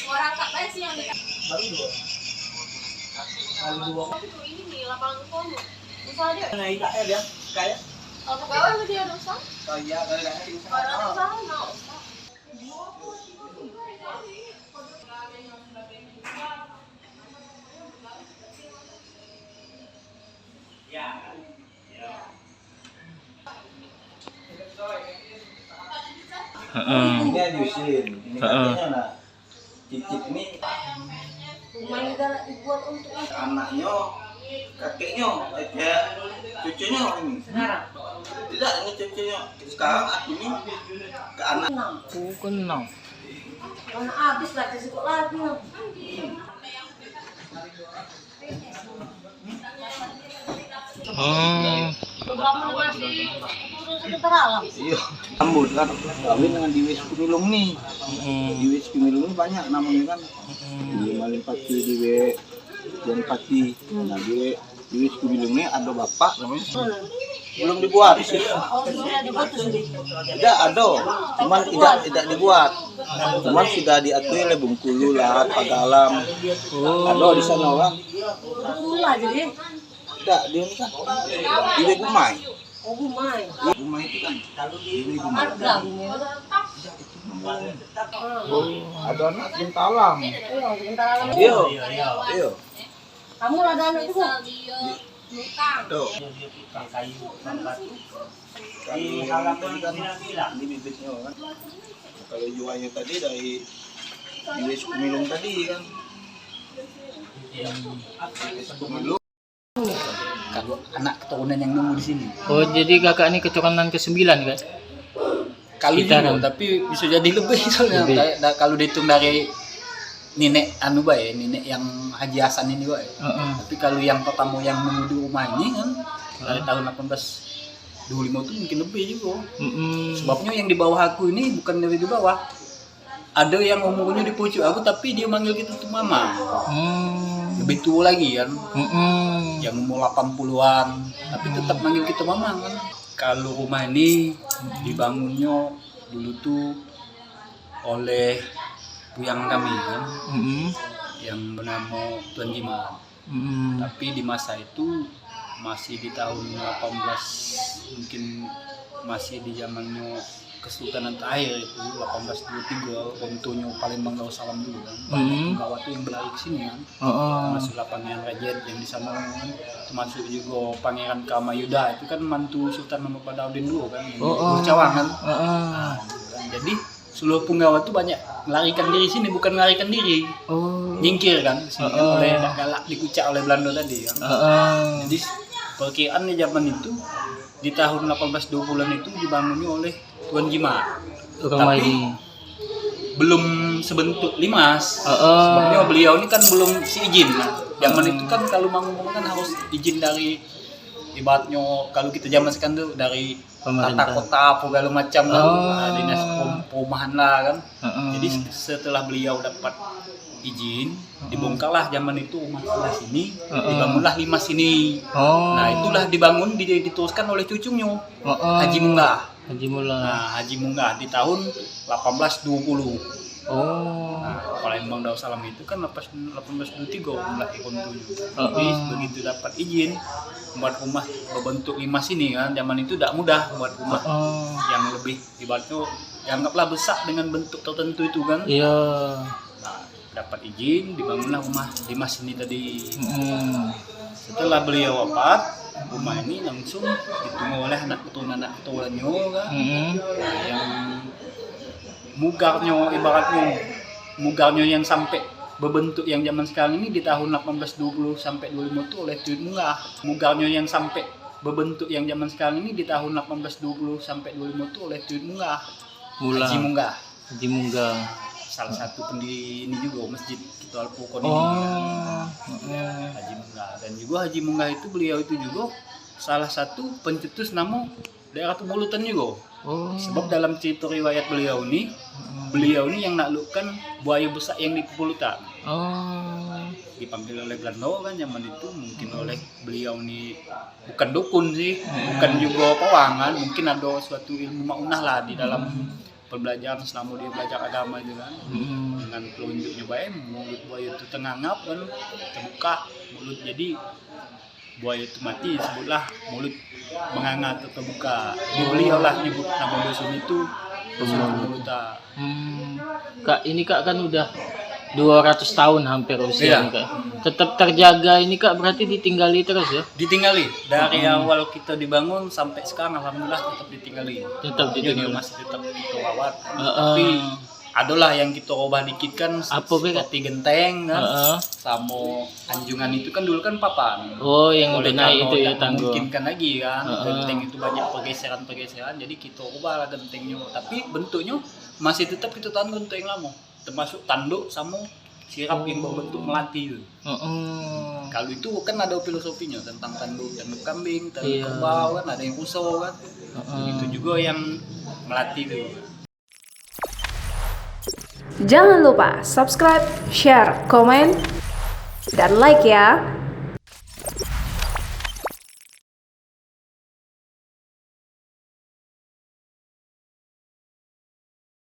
Orang tak sih yang ini nih lapangan polo. Misalnya dia. Kayak. Kalau pegawai dia dosa. Oh iya, kalau di usaha. Ya. Ini diusin. Ini katanya nah, cicit ini Rumah negara dibuat untuk anaknya, kakeknya, kayak cucunya ini. sekarang. Tidak, ini cucunya. Sekarang aku ini ke anak. Kenal. Karena habis lagi sikut lagi. Beberapa masih sekitar alam. Iya. Rambut kan kawin dengan Diwis Kumilung nih. Diwis Kumilung ini banyak namanya kan. Di Malimpati, di Pati. Nah, Diwis Kumilung ini ada bapak namanya. Belum dibuat. Oh, sudah dibuat tuh sudah. Tidak ada, cuman tidak dibuat. Cuman sudah diatur oleh Bengkulu lah, Pagalam. Ada di sana orang. Dulu aja deh. Tidak, dia ini kan Diwi Gumai. Oh, Gumai. Gumai itu kan Diwi Gumai. Ada Gumai. Ada anak Bentalam. Iya, sebentar alam. Iya. Iya. Kamu ada anak itu? Tuh. Di halam tadi kan ini bibitnya kan. Kalau jualnya tadi dari Diwi Kumilung tadi kan. Diwi Kumilung. Kalau anak keturunan yang nunggu di sini. Oh, jadi kakak ini keturunan ke-9 kan? Kali Kita juga, kan. tapi bisa jadi lebih soalnya. Lebih. Kalau dihitung dari nenek nenek yang Haji Hasan ini Tapi kalau yang pertama yang nunggu di rumah ini kan dari tahun 1825 itu mungkin lebih juga. Sebabnya yang di bawah aku ini bukan dari di bawah. Ada yang umurnya di pucuk aku tapi dia manggil kita tuh mama. Lebih tua lagi kan. Yang umur 80-an tapi tetap manggil kita mama kan. Kalau rumah ini dibangunnya dulu tuh oleh buyang kami kan, yang bernama Tuan Jimat. Tapi di masa itu masih di tahun 18 mungkin masih di zamannya Kesultanan terakhir itu 1823 kontonya Palembang Darussalam dulu kan. Penggawa tuh yang berlari ke sini kan. Termasuk Pangeran Rajet yang di sana kan. Termasuk juga Pangeran Kamayuda itu kan mantu Sultan Mahmud Badauddin dulu kan. Cawang kan. Jadi seluruh penggawa tuh banyak melarikan diri sini, bukan melarikan diri. Nyingkir kan sini kan oleh galak dikucak oleh Belanda tadi kan. Jadi perkiraan di zaman itu di tahun 1820-an itu dibangunnya oleh Tuan Jimat. Tapi belum sebentuk limas. Sebabnya beliau ini kan belum seizin. Zaman itu kan kalau mau ngomong kan harus izin dari ibaratnya kalau kita zaman sekarang tuh dari tata kota segala macam kan, dinas perumahan lah kan. Jadi setelah beliau dapat izin, dibongkarlah zaman itu rumah sebelah sini, dibangunlah limas ini. Nah itulah dibangun diteruskan oleh cucunya Haji Munggah. Nah, Haji Munggah di tahun 1820. Nah, Palembang Darussalam itu kan 1823 mulai kontunya. Jadi begitu dapat izin buat rumah berbentuk limas ini kan, zaman itu tidak mudah buat rumah yang lebih ibaratnya dianggaplah besar dengan bentuk tertentu itu kan. Iya. Nah, dapat izin dibangunlah rumah limas ini tadi. Setelah beliau wafat, rumah ini langsung ditunggu oleh anak keturunannya kan. Yang mugarnya yang sampai berbentuk yang zaman sekarang ini di tahun 1820 sampai 25 itu oleh Tuan Munggah. Mugarnya yang sampai berbentuk yang zaman sekarang ini di tahun 1820 sampai 25 itu oleh Tuan Munggah. Haji Munggah. Salah satu pendiri ini juga masjid Kitu Al-Furqon ini. Haji Munggah. Dan juga Haji Munggah itu beliau itu juga salah satu pencetus nama daerah Tubulutan juga. Oh. Sebab dalam cerita riwayat beliau ini yang naklukkan buaya besar yang di Tubulutan. Oh. Dipanggil oleh Belanda kan zaman itu, mungkin oleh beliau ini bukan dukun sih, bukan juga pewangan, mungkin ada suatu ilmu maunah lah di dalam pembelajaran selama dia belajar agama itu kan. Dengan telunjuknya baik, mulut buaya itu terngangap kan, terbuka mulut, jadi buaya itu mati, sebutlah mulut menganga atau terbuka. Beliau lah nyebut nama dusun itu dusun Tubulutan. Kak, ini Kak kan udah 200 tahun hampir usia ini Kak. Tetap terjaga ini Kak, berarti ditinggali terus ya? Ditinggali dari awal kita dibangun sampai sekarang, alhamdulillah tetap ditinggali. Tetap ditinggali. Masih tetap kita rawat. Tapi adalah yang kita ubah dikit kan, seperti genteng kan, sama anjungan itu kan dulu kan papan. Oh, yang oleh udah naik itu ya tangguh. Mungkin lagi kan, genteng itu banyak pergeseran, jadi kita ubah lah gentengnya. Tapi bentuknya masih tetap kita tahan genteng lama, termasuk tanduk sama sirap yang berbentuk melati itu. Kalau itu kan ada filosofinya tentang tanduk kambing, tanduk kerbau kan, ada yang usau kan. Itu juga yang melati itu. Jangan lupa subscribe, share, komen, dan like ya.